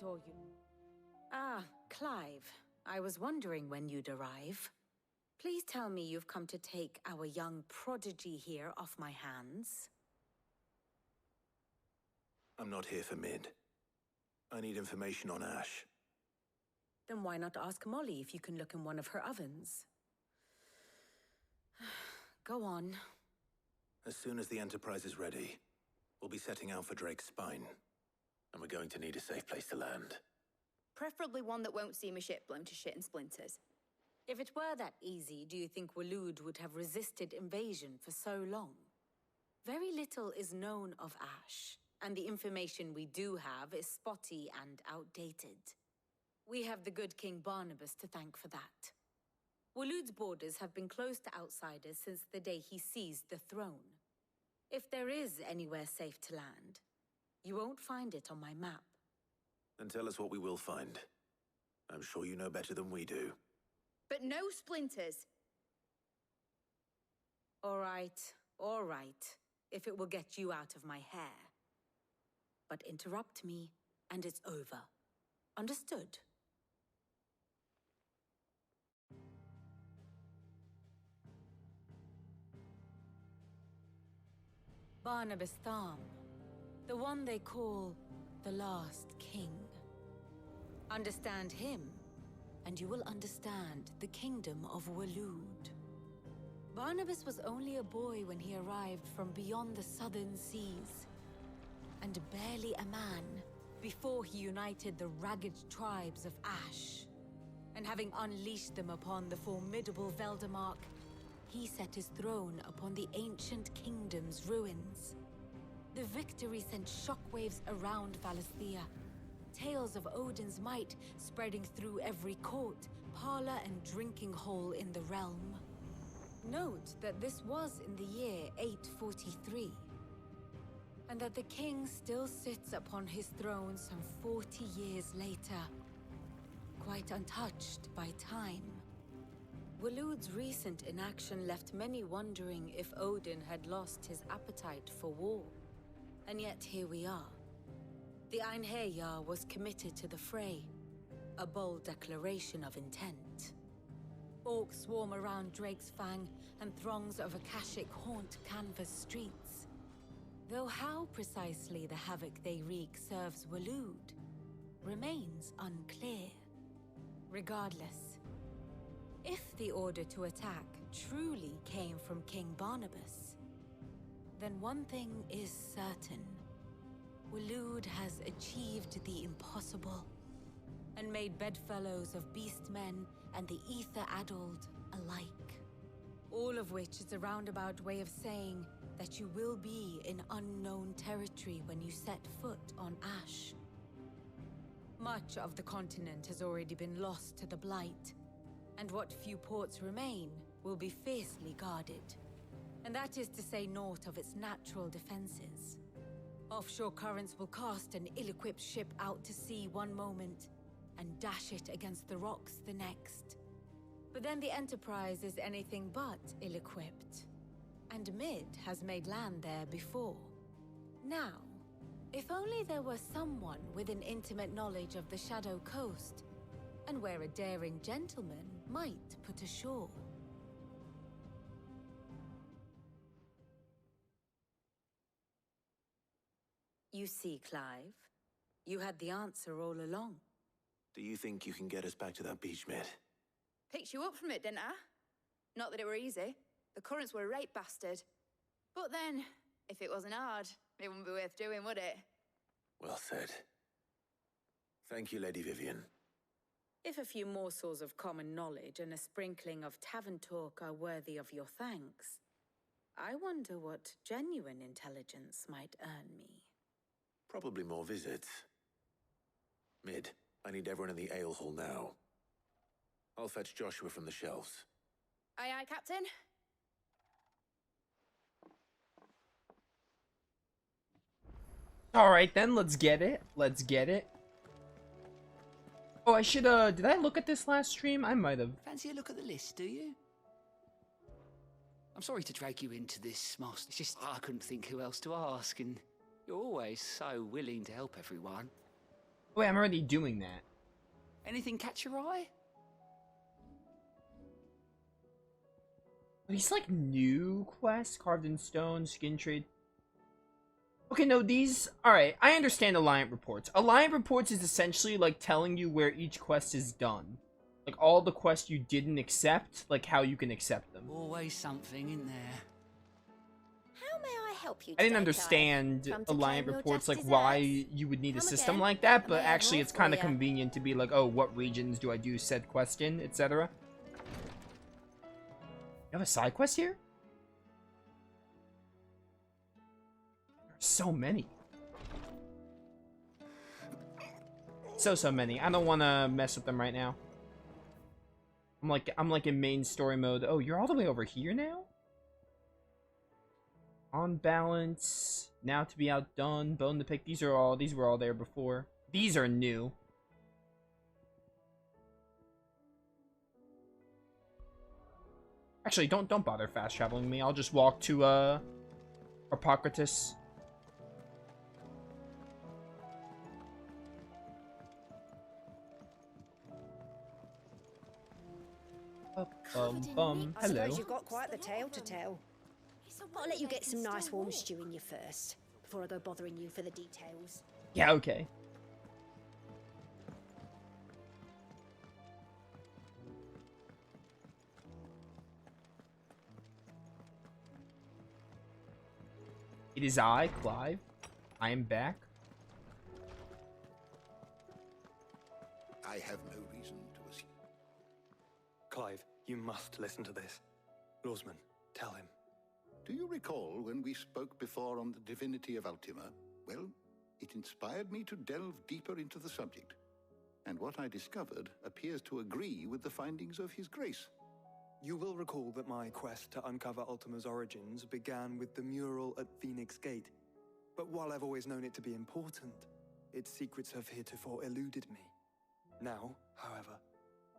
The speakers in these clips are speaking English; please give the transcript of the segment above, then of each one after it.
or you... Ah, Clive. I was wondering when you'd arrive. Please tell me you've come to take our young prodigy here off my hands. I'm not here for Mid. I need information on Ash. Then why not ask Molly if you can look in one of her ovens? Go on. As soon as the Enterprise is ready, we'll be setting out for Drake's Spine. And we're going to need a safe place to land. Preferably one that won't see my ship blown to shit and splinters. If it were that easy, do you think Waloed would have resisted invasion for so long? Very little is known of Ash, and the information we do have is spotty and outdated. We have the good King Barnabas to thank for that. Waloed's borders have been closed to outsiders since the day he seized the throne. If there is anywhere safe to land, you won't find it on my map. Then tell us what we will find. I'm sure you know better than we do. But no splinters. All right, if it will get you out of my hair. But interrupt me, and it's over. Understood? Barnabas Tham, the one they call the Last King. Understand him, and you will understand the kingdom of Waloed. Barnabas was only a boy when he arrived from beyond the southern seas, and barely a man before he united the ragged tribes of Ash. And having unleashed them upon the formidable Veldamark, he set his throne upon the ancient kingdom's ruins. The victory sent shockwaves around Valisthea, tales of Odin's might spreading through every court, parlor, and drinking hole in the realm. Note that this was in the year 843, and that the king still sits upon his throne some 40 years later, quite untouched by time. Waloed's recent inaction left many wondering if Odin had lost his appetite for war. And yet here we are. The Einherjar was committed to the fray, a bold declaration of intent. Orcs swarm around Drake's Fang, and throngs of Akashic haunt Canvas streets. Though how precisely the havoc they wreak serves Waloed remains unclear. Regardless, if the order to attack truly came from King Barnabas, then one thing is certain. Waloed has achieved the impossible, and made bedfellows of beastmen and the ether-addled alike. All of which is a roundabout way of saying that you will be in unknown territory when you set foot on Ash. Much of the continent has already been lost to the Blight, and what few ports remain will be fiercely guarded. And that is to say naught of its natural defenses. Offshore currents will cast an ill-equipped ship out to sea one moment, and dash it against the rocks the next. But then the Enterprise is anything but ill-equipped, and Mid has made land there before. Now, if only there were someone with an intimate knowledge of the Shadow Coast, and where a daring gentleman might put ashore. You see, Clive, you had the answer all along. Do you think you can get us back to that beach, Mid? Picked you up from it, didn't I? Not that it were easy. The currents were a right bastard. But then, if it wasn't hard, it wouldn't be worth doing, would it? Well said. Thank you, Lady Vivian. If a few morsels of common knowledge and a sprinkling of tavern talk are worthy of your thanks, I wonder what genuine intelligence might earn me. Probably more visits. Mid, I need everyone in the ale hall now. I'll fetch Joshua from the shelves. Aye, aye, Captain. Alright then, let's get it. Let's get it. Oh, I should, did I look at this last stream? I might have. Fancy a look at the list, do you? I'm sorry to drag you into this, Master. It's just I couldn't think who else to ask, and you're always so willing to help everyone. Wait, I'm already doing that. Anything catch your eye? These like new quests, carved in stone, skin trade. Okay, no, these... Alright, I understand Alliant Reports. Alliant Reports is essentially like telling you where each quest is done. Like all the quests you didn't accept, like how you can accept them. Always something in there. How may I help you I didn't today, understand Clive? Come to Alliant claim your Reports, just like why desserts? you would need a Come system again. like that, but May I have actually more it's kind of for ya? convenient to be like, oh, what regions do I do said quest in, etc. You have a side quest here? There's so many. So many. I don't want to mess with them right now. I'm like in main story mode. Oh, you're all the way over here now? On balance. Now to be outdone. Bone to pick. These were all there before. These are new. Actually, don't bother fast traveling me. I'll just walk to Hippocrates. I Hello. suppose you've got quite the tale to tell. I'll let you get some nice warm stew in you first, before I go bothering you for the details. Yeah, okay. It is I, Clive. I am back. I have no reason to assume. Clive, you must listen to this. Lawsman, tell him. Do you recall when we spoke before on the divinity of Ultima? Well, it inspired me to delve deeper into the subject. And what I discovered appears to agree with the findings of His Grace. You will recall that my quest to uncover Ultima's origins began with the mural at Phoenix Gate. But while I've always known it to be important, its secrets have heretofore eluded me. Now, however,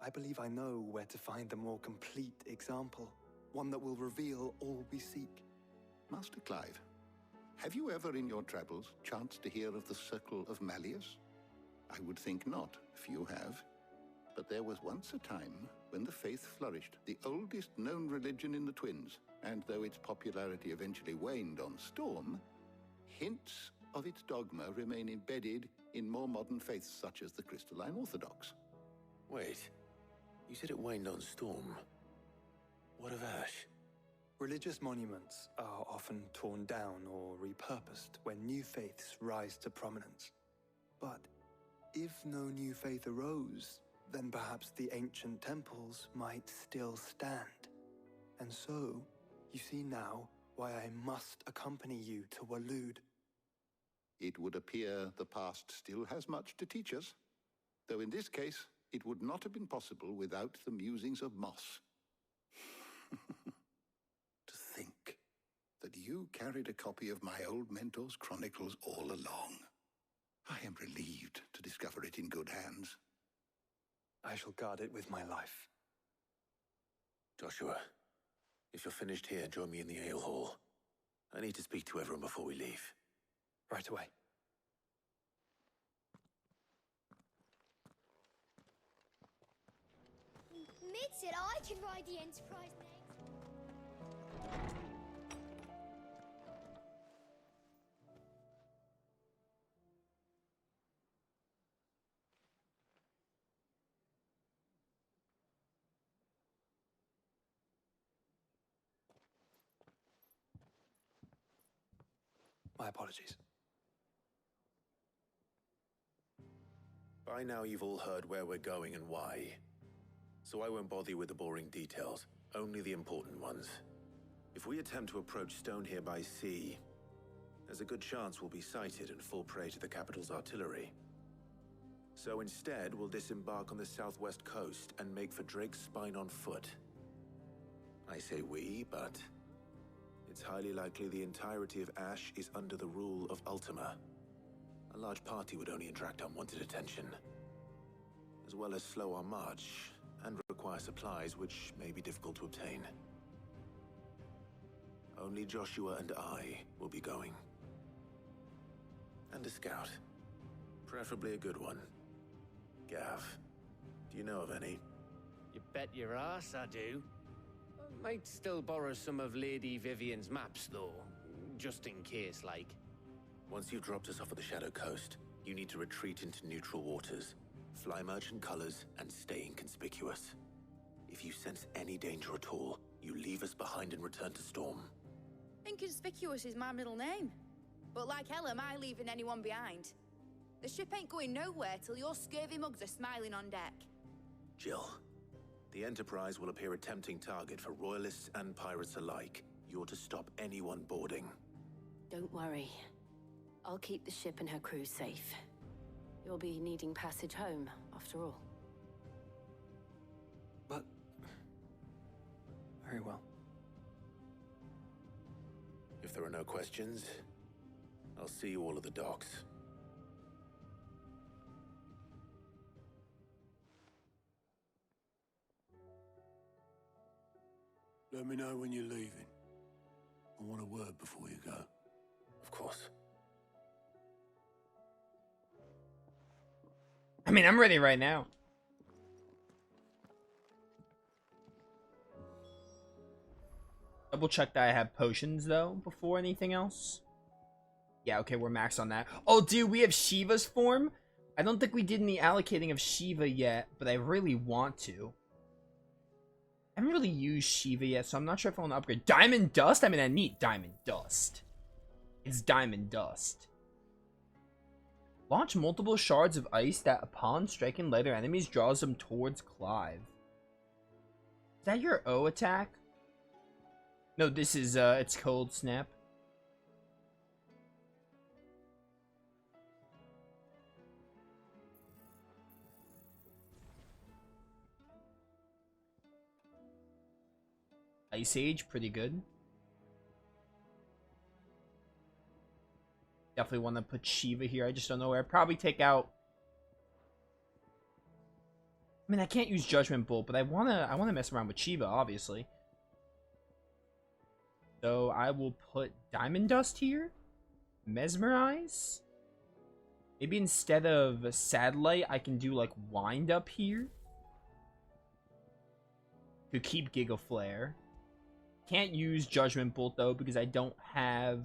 I believe I know where to find the more complete example, one that will reveal all we seek. Master Clive, have you ever in your travels chanced to hear of the Circle of Malleus? I would think not, few have. But there was once a time when the faith flourished, the oldest known religion in the Twins, and though its popularity eventually waned on Storm, hints of its dogma remain embedded in more modern faiths such as the Crystalline Orthodox. Wait, you said it waned on Storm. What of Ash? Religious monuments are often torn down or repurposed when new faiths rise to prominence. But if no new faith arose, then perhaps the ancient temples might still stand. And so, you see now why I must accompany you to Waloed. It would appear the past still has much to teach us, though in this case, it would not have been possible without the musings of Moss. To think that you carried a copy of my old mentor's chronicles all along. I am relieved to discover it in good hands. I shall guard it with my life. Joshua, if you're finished here, join me in the ale hall. I need to speak to everyone before we leave. Right away. Mid said I can ride the Enterprise next. My apologies. By now you've all heard where we're going and why. So I won't bother you with the boring details, only the important ones. If we attempt to approach Stone here by sea, there's a good chance we'll be sighted and fall prey to the capital's artillery. So instead, we'll disembark on the southwest coast and make for Drake's Spine on foot. I say we, but it's highly likely the entirety of Ash is under the rule of Ultima. A large party would only attract unwanted attention, as well as slow our march and require supplies which may be difficult to obtain. Only Joshua and I will be going. And a scout. Preferably a good one. Gav, do you know of any? You bet your ass I do. Might still borrow some of Lady Vivian's maps, though. Just in case, like. Once you've dropped us off at the Shadow Coast, you need to retreat into neutral waters, fly merchant colors, and stay inconspicuous. If you sense any danger at all, you leave us behind and return to Storm. Inconspicuous is my middle name. But like hell am I leaving anyone behind. The ship ain't going nowhere till your scurvy mugs are smiling on deck. Jill, the Enterprise will appear a tempting target for royalists and pirates alike. You're to stop anyone boarding. Don't worry. I'll keep the ship and her crew safe. You'll be needing passage home, after all. But... very well. If there are no questions, I'll see you all at the docks. Let me know when you're leaving. I want a word before you go. Of course. I mean, I'm ready right now. Double check that I have potions, though, before anything else. Yeah, okay, we're maxed on that. Oh, dude, we have Shiva's form? I don't think we did any allocating of Shiva yet, but I really want to. I haven't really used Shiva yet, so I'm not sure if I want to upgrade. Diamond Dust? I mean, I need Diamond Dust. It's Diamond Dust. Launch multiple shards of ice that, upon striking lighter enemies, draws them towards Clive. Is that your O attack? No, this is, it's Cold Snap. Ice Age, pretty good. Definitely want to put Shiva here. I just don't know where. I'd probably take out... I mean, I can't use Judgment Bolt, but I wanna mess around with Shiva, obviously. So I will put Diamond Dust here. Mesmerize. Maybe instead of Satellite, I can do like Wind Up here. To keep Giga Flare. Can't use Judgment Bolt though because I don't have...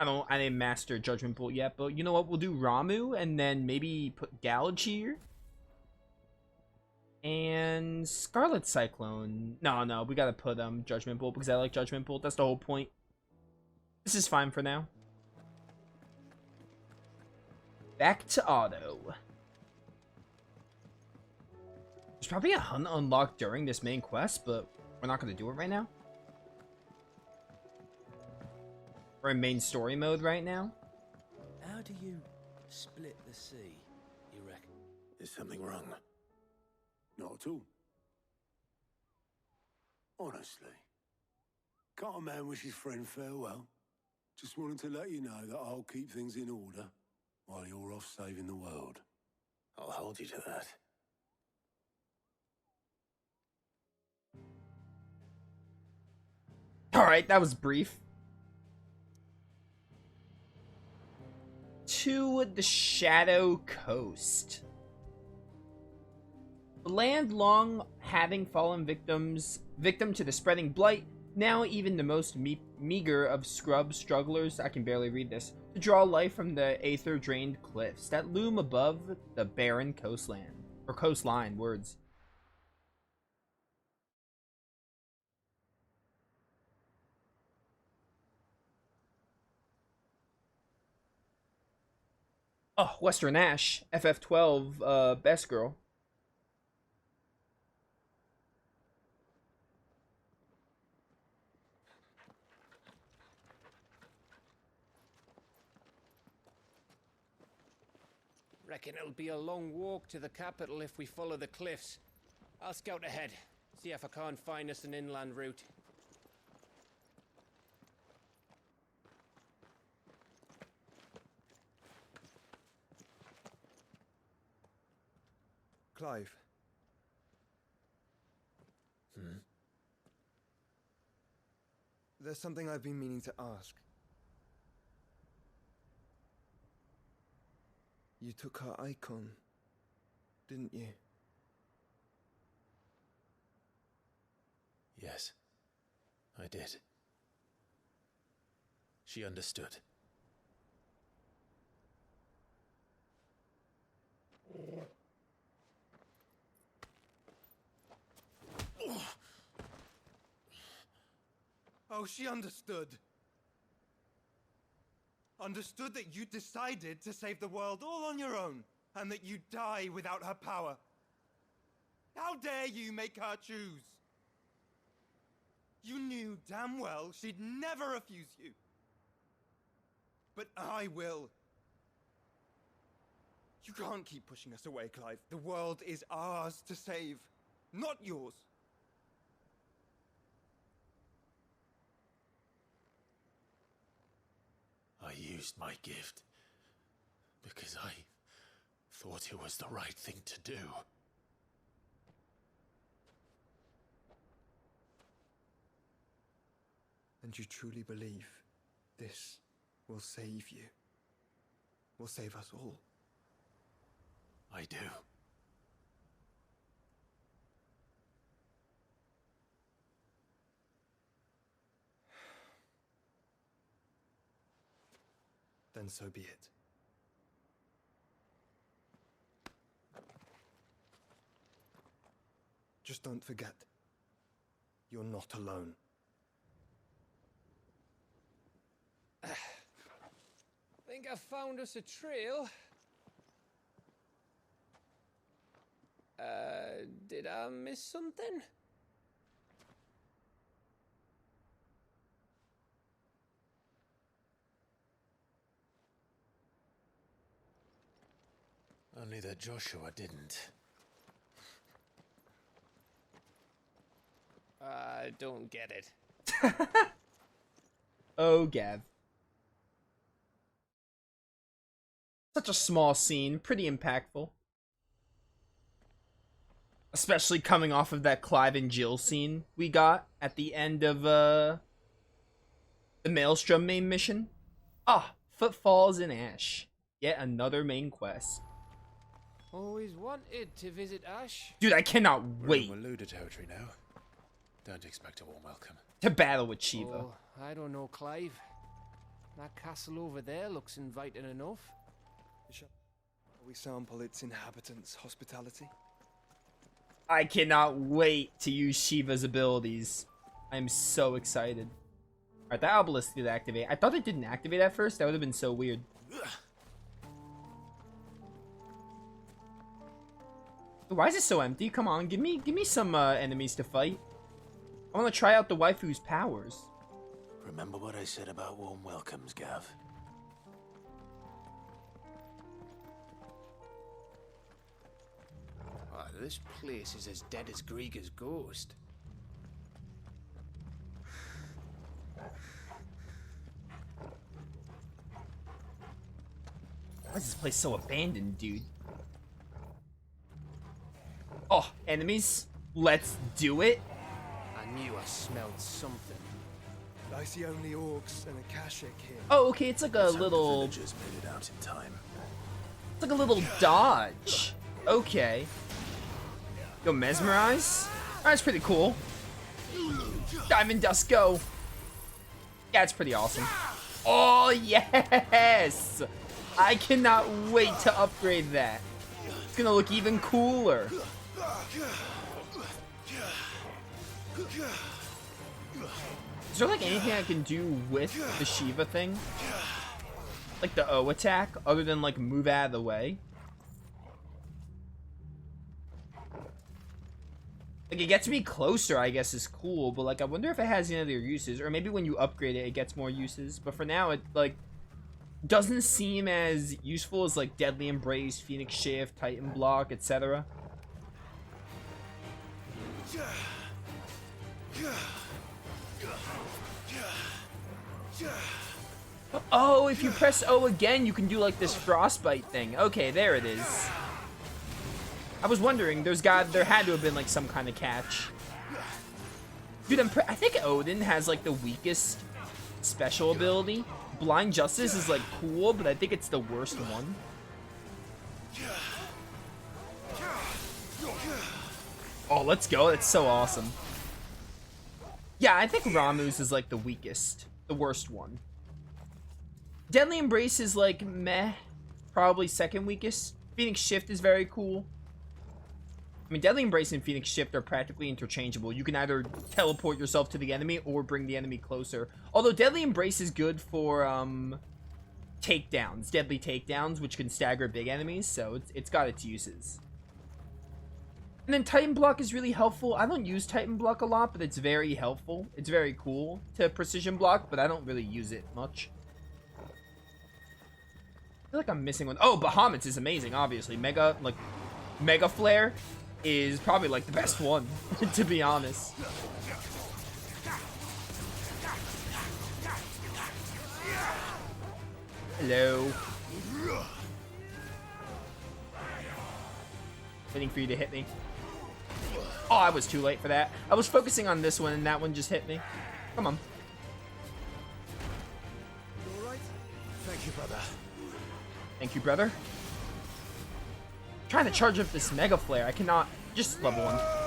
I didn't master Judgment Bolt yet, but you know what? We'll do Ramu and then maybe put Gouge here. And Scarlet Cyclone. No, we gotta put Judgment Bolt because I like Judgment Bolt. That's the whole point. This is fine for now. Back to auto. There's probably a hunt unlocked during this main quest, but we're not gonna do it right now. We're in main story mode right now. How do you split the sea, you reckon? Is something wrong? Not at all. Honestly. Can't a man wish his friend farewell? Just wanted to let you know that I'll keep things in order while you're off saving the world. I'll hold you to that. Alright, that was brief. To the Shadow Coast. The land long having fallen victim to the spreading blight, now even the most meager of scrub strugglers, I can barely read this, to draw life from the aether-drained cliffs that loom above the barren coastline. Or coastline, words. Oh, Western Ash, FF12, best girl. Reckon it'll be a long walk to the capital if we follow the cliffs. I'll scout ahead, see if I can't find us an inland route. Clive. There's something I've been meaning to ask. You took her icon, didn't you? Yes, I did. She understood. Oh, she understood. Understood that you decided to save the world all on your own, and that you'd die without her power. How dare you make her choose? You knew damn well she'd never refuse you. But I will. You can't keep pushing us away, Clive. The world is ours to save, not yours. I used my gift because I thought it was the right thing to do. And you truly believe this will save you? Will save us all? I do. Then so be it. Just don't forget, you're not alone. Think I found us a trail. Did I miss something? Only that Joshua didn't. I don't get it. Oh, Gav. Such a small scene, pretty impactful. Especially coming off of that Clive and Jill scene we got at the end of the Maelstrom main mission. Ah, Footfalls in Ash. Yet another main quest. Always wanted to visit Ash. Dude, I cannot wait. We're in Waluda territory now. Don't expect a warm welcome. To battle with Shiva. Oh, I don't know, Clive. That castle over there looks inviting enough. Shall we sample its inhabitants' hospitality? I cannot wait to use Shiva's abilities. I'm so excited. Alright, that obelisk did activate. I thought it didn't activate at first. That would have been so weird. Why is it so empty? Come on, give me some enemies to fight. I want to try out the waifu's powers. Remember what I said about warm welcomes, Gav? Oh, this place is as dead as Grieger's ghost. Why is this place so abandoned, dude? Oh, enemies? Let's do it. I knew I smelled something. I see only orcs and a Kashik here. Oh, okay, it's like a Let's hope little... the villagers made it out in time. It's like a little dodge. Okay. Yo, mesmerize? That's pretty cool. Diamond Dust, go. Yeah, it's pretty awesome. Oh, yes! I cannot wait to upgrade that. It's gonna look even cooler. Is there like anything I can do with the Shiva thing? Like the O attack, other than like move out of the way? Like it gets me closer, I guess is cool, but like I wonder if it has any other uses, or maybe when you upgrade it, it gets more uses. But for now, it like doesn't seem as useful as like Deadly Embrace, Phoenix Shift, Titan Block, etc. Oh, if you press O again, you can do like this frostbite thing. Okay, there it is. I was wondering, there had to have been like some kind of catch. Dude, I think Odin has like the weakest special ability. Blind Justice is like cool, but I think it's the worst one. Oh, let's go. That's so awesome. Yeah, I think Ramu's is like the weakest. The worst one. Deadly Embrace is like meh. Probably second weakest. Phoenix Shift is very cool. I mean, Deadly Embrace and Phoenix Shift are practically interchangeable. You can either teleport yourself to the enemy or bring the enemy closer. Although Deadly Embrace is good for takedowns, deadly takedowns, which can stagger big enemies, so it's got its uses. And then Titan Block is really helpful. I don't use Titan Block a lot, but it's very helpful. It's very cool to precision block, but I don't really use it much. I feel like I'm missing one. Oh, Bahamut's is amazing, obviously. Mega Flare is probably like the best one, to be honest. Hello. Waiting for you to hit me. Oh, I was too late for that. I was focusing on this one and that one just hit me. Come on. You all right? Thank you, brother. Thank you, brother. Trying to charge up this Mega Flare. I cannot. Just level 1.